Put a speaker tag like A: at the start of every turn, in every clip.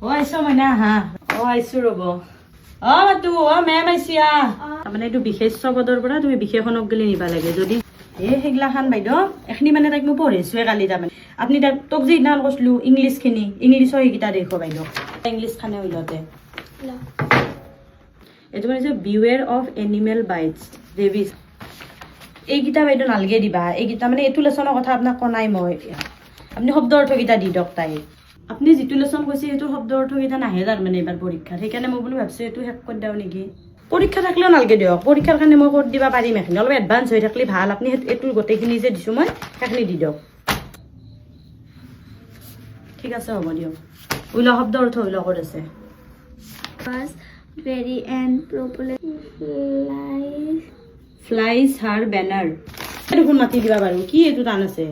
A: অ আইছো মইনা হা অ আইছো ৰব অ মাতু অ মেম আইছিয়া তাৰমানে এইটো বিশেষ পদৰ পৰা তুমি বিশেষণক গেলি নিবা লাগে যদি সেইগিলাখান বাইদেউ এখিনি মানে তাইক মই পঢ়িছোৱে কালি তাৰমানে আপুনি তোক যে ইনাল কৈছিলো ইংলিছখিনি ইংলিছৰ সেইকেইটা দেখো বাইদেউ ইংলিছ খানে ওলতে এইটো মানে যে বিৱেৰ অফ এনিমেল বাইটছ ৰেবিছ এইকেইটা বাইদেউ নালগে দিবা এইকেইটা মানে এইটো লেচনৰ কথা আপোনাক কনাই মই আপুনি শব্দ অৰ্থকেইটা দি দিয়ক তাই আপুনি যিটো লেচন কৈছে সেইটো শব্দ অৰ্থকেইটা নাহে তাৰমানে এইবাৰ পৰীক্ষাত সেইকাৰণে মই বোলো ভাবছো এইটো শেষ কৰি দিওঁ নেকি পৰীক্ষা থাকলেও নালগে দিয়ক পৰীক্ষাৰ কাৰণে মই কৰি দিবা পাৰিম এখিনি অলপ এডভান্স হৈ থাকলে ভাল আপুনি এইটোৰ গোটেইখিনি যে দিছোঁ মই সেইখিনি দি দিয়ক ঠিক আছে হ'ব দিয়ক ওলা শব্দ অৰ্থ ওলা ক'ত আছে
B: very and properly
A: flies her banner দেখোন মাতি দিবা বাৰু কি এইটো টান আছে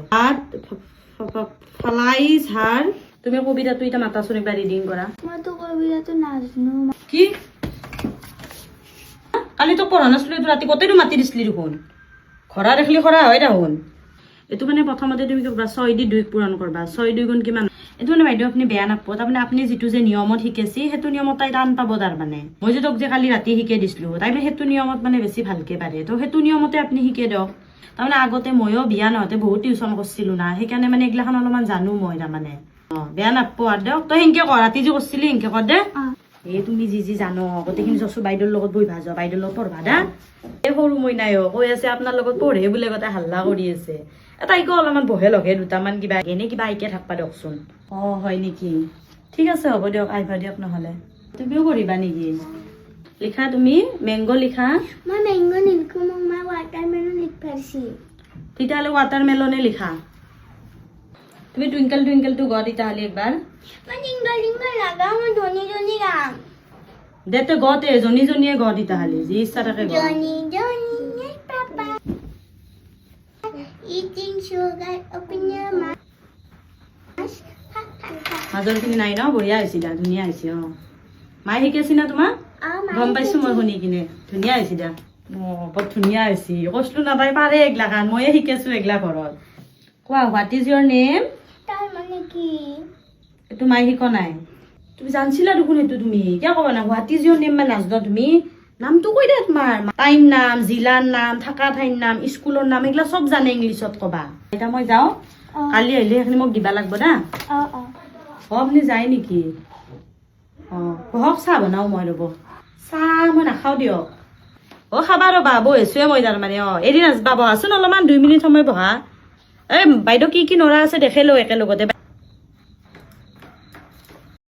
A: flies her তুমি কবিতাটো এটা মাতাচোন একবাৰ ৰিডিং কৰা
B: মই তো কবিতাটো নাজানো
A: কি কালি তো পঢ়া নাছিলো এইটো ৰাতি গোটেইটো মাতি দিছিলি দেখোন খৰা দেখিলি খৰা হয় দেখোন এইটো মানে প্ৰথমতে তুমি কিবা 6 দি 2 পূৰণ কৰবা 6 2 গুণ কিমান এইটো মানে বাইদেউ আপুনি বেয়া নাপাব তাৰমানে আপুনি যিটো যে নিয়মত শিকাইছি সেইটো নিয়মত তাই টান পাব তাৰমানে মই যে তোক যে কালি ৰাতি শিকাই দিছিলো তাই মানে সেইটো নিয়মত মানে বেছি ভালকে পাৰে তো সেইটো নিয়মতে আপুনি শিকাই দিয়ক তাৰমানে আগতে ময়ো বিয়া নহওঁতে বহুত টিউচন কৰিছিলো না সেইকাৰণে মানে এইগিলাখন অলপমান জানো মই তাৰমানে বেয়া নাপাব আৰু দিয়ক তই সেনকে কৰ ৰাতি যে কৰিছিলি সেনকে কৰ দে এই তুমি যি জানো গোটেইখিনি চচু বাইদেউৰ লগত বহি ভাজা বাইদেউৰ লগত পঢ়বা দা এই সৰু মইনাইও কৈ আছে আপোনাৰ লগত পঢ়ে বোলে গোটেই হাল্লা কৰি আছে তাইকো অলপমান বহে লগে দুটামান কিবা এনে কিবা আইকে থাকবা দিয়কচোন হয় নেকি ঠিক আছে হ'ব দিয়ক আহিবা দিয়ক নহ'লে তুমিও কৰিবা নেকি লিখা তুমি মেংগো লিখা
B: মই মেংগো নিলিখো মই ৱাটাৰমেলন লিখবাৰছি
A: তেতিয়াহ'লে ৱাটাৰমেলনে লিখা তুমি টুইংকল টুইংকল টু গড তেতিয়াহ'লে একবাৰ
B: মই টিংগল টিংগল লাগাও মই ধনী ধনী গাম
A: দে তই গতে জনী জনীয়ে গড তেতিয়াহ'লে যি ইচ্ছা থাকে গড
B: ধনী ধনী papa eating sugar open your mouth
A: মাজৰখিনি নাই ন বঢ়িয়া হৈছে দা ধুনীয়া হৈছে মায়ে শিকাইছি না তোমাক গম পাইছো মই শুনি কিনে ধুনীয়া হৈছে দা বৰ ধুনীয়া হৈছে কৈছিলো না তাই পাৰে এইগিলাখান ময়ে শিকাইছো এইগিলা ঘৰত কোৱা হোৱাট ইজ ইয়ৰ নেম
B: তাৰ মানে কি
A: এইটো মায়ে শিকোৱা নাই তুমি জানছিলা দেখোন এইটো তুমি কিয় ক'বা না হোৱাট ইজ ইয়ৰ নেম মানে নাজানো তুমি নামটো কৈ দে তোমাৰ তাইৰ নাম জিলাৰ নাম থকা ঠাইৰ নাম স্কুলৰ নাম এইগিলা চব জানে ইংলিছত ক'বা এতিয়া মই যাওঁ কালি আহিলে সেইখিনি মোক দিবা লাগব না আপুনি যায় নেকি পঢ়ক চাহ বনাও মই ৰ'ব চাহ মই নাখাওঁ দিয়ক খাবা ৰ'বা বহিছোৱে মই তাৰমানে এদিন আছবা বহাচোন অলপমান 2 মিনিট সময় বহা এই বাইদেউ কি কি নৰা আছে দেখে লওঁ একেলগতে